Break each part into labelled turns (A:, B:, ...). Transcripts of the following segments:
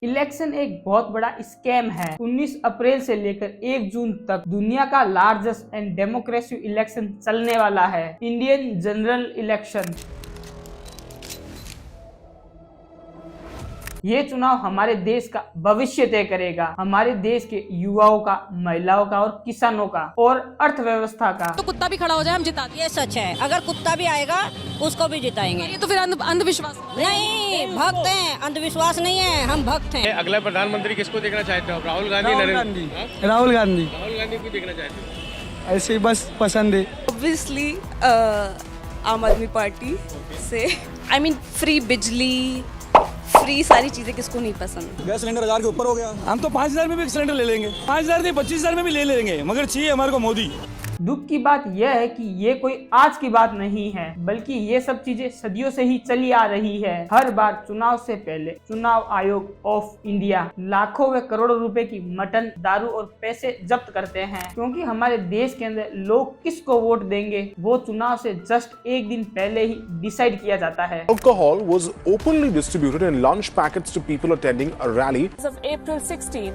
A: Election एक बहुत बड़ा स्कैम है। 19 अप्रैल से लेकर 1 जून तक दुनिया का लार्जेस्ट एंड डेमोक्रेटिक इलेक्शन चलने वाला है, इंडियन जनरल इलेक्शन। ये चुनाव हमारे देश का भविष्य तय करेगा, हमारे देश के युवाओं का, महिलाओं का और किसानों का और अर्थव्यवस्था का।
B: तो कुत्ता भी खड़ा हो जाए हम जिता देंगे।
C: ये सच है, अगर कुत्ता भी आएगा उसको भी जिताएंगे।
B: ये तो फिर अंधविश्वास
C: नहीं, भक्त हैं, अंधविश्वास नहीं है, हम भक्त हैं।
D: अगला प्रधानमंत्री किसको देखना चाहते हो? राहुल गांधी?
E: राहुल गांधी
D: राहुल गांधी को देखना चाहते हो?
E: ऐसे ही बस पसंद है।
F: ऑब्वियसली आम आदमी पार्टी से आई मीन फ्री बिजली, फ्री सारी चीजें किसको नहीं पसंद।
G: गैस सिलेंडर 1000 के ऊपर हो गया।
E: हम तो 5000 में भी सिलेंडर ले लेंगे, 5000 नहीं 25,000 में भी ले लेंगे, मगर चाहिए हमारे को मोदी।
A: दुख की बात यह है कि ये कोई आज की बात नहीं है, बल्कि ये सब चीजें सदियों से ही चली आ रही है। हर बार चुनाव से पहले चुनाव आयोग ऑफ इंडिया लाखों व करोड़ों रुपए की मटन, दारू और पैसे जब्त करते हैं, क्योंकि हमारे देश के अंदर लोग किसको वोट देंगे वो चुनाव से जस्ट एक दिन पहले ही डिसाइड किया जाता है।
H: Alcohol was openly distributed in lunch packets to people attending a rally.
I: As of April 16,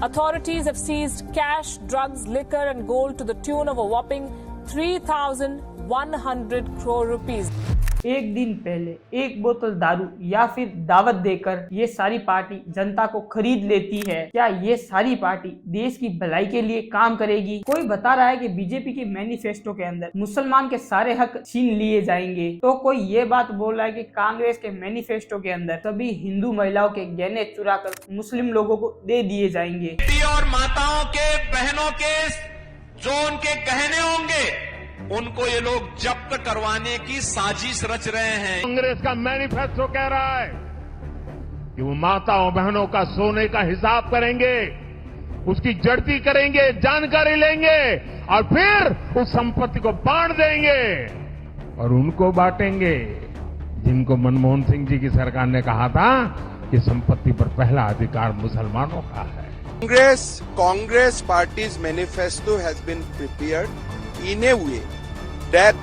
I: authorities have seized cash, drugs, liquor and gold to the tune of a whopping 3,100 crore rupees.
A: एक दिन पहले एक बोतल दारू या फिर दावत देकर ये सारी पार्टी जनता को खरीद लेती है। क्या ये सारी पार्टी देश की भलाई के लिए काम करेगी? कोई बता रहा है कि बीजेपी के मैनिफेस्टो के अंदर मुसलमान के सारे हक छीन लिए जाएंगे, तो कोई ये बात बोल रहा है कि कांग्रेस के मैनिफेस्टो के अंदर सभी हिंदू महिलाओं के गहने चुरा कर मुस्लिम लोगों को दे दिए जाएंगे।
J: और माताओं के, बहनों के जो उनके गहने होंगे उनको ये लोग जब्त करवाने की साजिश रच रहे हैं।
K: कांग्रेस का मैनिफेस्टो कह रहा है कि वो माताओं बहनों का सोने का हिसाब करेंगे, उसकी जड़ती करेंगे, जानकारी लेंगे और फिर उस संपत्ति को बांट देंगे और उनको बांटेंगे जिनको मनमोहन सिंह जी की सरकार ने कहा था कि संपत्ति पर पहला अधिकार मुसलमानों का है।
L: Congress party's manifesto has been prepared in a way that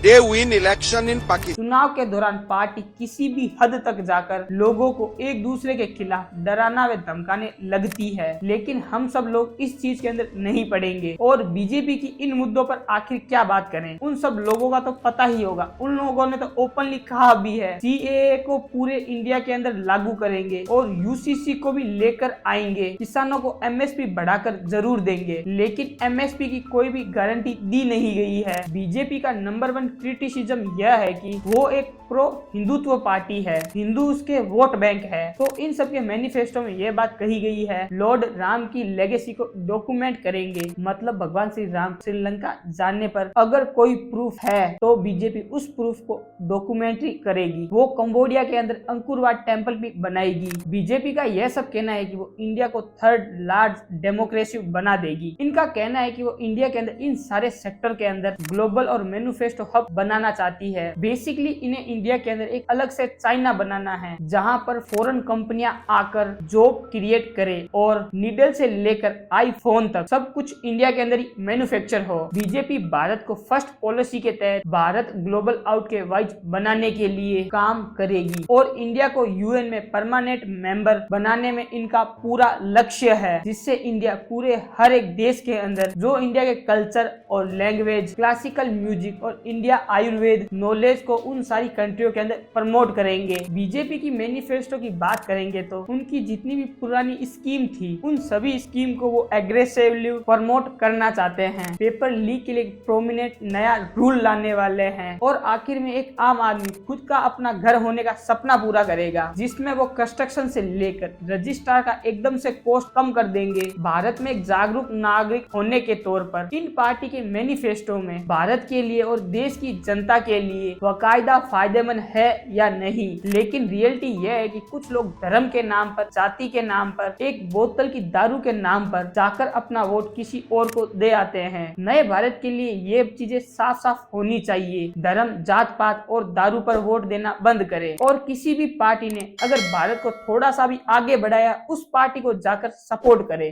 L: they win election in Pakistan.
A: चुनाव के दौरान पार्टी किसी भी हद तक जाकर लोगों को एक दूसरे के खिलाफ डराना व धमकाने लगती है, लेकिन हम सब लोग इस चीज के अंदर नहीं पड़ेंगे और बीजेपी की इन मुद्दों पर आखिर क्या बात करें। उन सब लोगों का तो पता ही होगा, उन लोगों ने तो ओपनली कहा भी है सीएए को पूरे इंडिया के अंदर लागू करेंगे और यूसीसी को भी लेकर आएंगे। किसानों को एमएसपी बढ़ाकर जरूर देंगे, लेकिन एमएसपी की कोई भी गारंटी दी नहीं गई है। बीजेपी का नंबर 1 क्रिटिसिज्म यह है कि वो एक प्रो हिंदुत्व पार्टी है, हिंदू उसके वोट बैंक है। तो इन सब के मैनिफेस्टो में यह बात कही गई है, लॉर्ड राम की लेगेसी को डॉक्यूमेंट करेंगे, मतलब भगवान श्री राम श्रीलंका जाने पर अगर कोई प्रूफ है तो बीजेपी उस प्रूफ को डॉक्यूमेंट्री करेगी। वो कंबोडिया के अंदर अंकुरवाट टेम्पल भी बनाएगी। बीजेपी का यह सब कहना है कि वो इंडिया को 3rd लार्ज डेमोक्रेसी बना देगी। इनका कहना है कि वो इंडिया के अंदर इन सारे सेक्टर के अंदर ग्लोबल और मैन्युफैक्चरिंग हब बनाना चाहती है। बेसिकली इन्हें इंडिया के अंदर एक अलग से चाइना बनाना है, जहां पर फॉरेन कंपनियां आकर जॉब क्रिएट करे और नीडल से लेकर आईफोन तक सब कुछ इंडिया के अंदर ही मैन्युफैक्चर हो। बीजेपी भारत को फर्स्ट पॉलिसी के तहत भारत ग्लोबल आउट के वाइज बनाने के लिए काम करेगी और इंडिया को यूएन में परमानेंट मेंबर बनाने में इनका पूरा लक्ष्य है, जिससे इंडिया पूरे हर एक देश के अंदर जो इंडिया के कल्चर और लैंग्वेज, क्लासिकल म्यूजिक और इंडिया आयुर्वेद नॉलेज को उन सारी कंट्रियों के अंदर प्रमोट करेंगे। बीजेपी की मैनिफेस्टो की बात करेंगे तो उनकी जितनी भी पुरानी स्कीम थी उन सभी स्कीम को वो एग्रेसिवली प्रमोट करना चाहते हैं। पेपर लीक के लिए प्रोमिनेंट नया रूल लाने वाले हैं और आखिर में एक आम आदमी खुद का अपना घर होने का सपना पूरा करेगा, जिसमें वो कंस्ट्रक्शन से लेकर रजिस्ट्रार का एकदम से कॉस्ट कम कर देंगे। भारत में एक जागरूक नागरिक होने के तौर पर इन पार्टी के मैनिफेस्टो में भारत के लिए और देश की जनता के लिए बाकायदा फायदेमंद है या नहीं, लेकिन रियलिटी यह है कि कुछ लोग धर्म के नाम पर, जाति के नाम पर, एक बोतल की दारू के नाम पर जाकर अपना वोट किसी और को दे आते हैं। नए भारत के लिए ये चीजें साफ साफ होनी चाहिए। धर्म, जात पात और दारू पर वोट देना बंद करे और किसी भी पार्टी ने अगर भारत को थोड़ा सा भी आगे बढ़ाया उस पार्टी को जाकर सपोर्ट करे।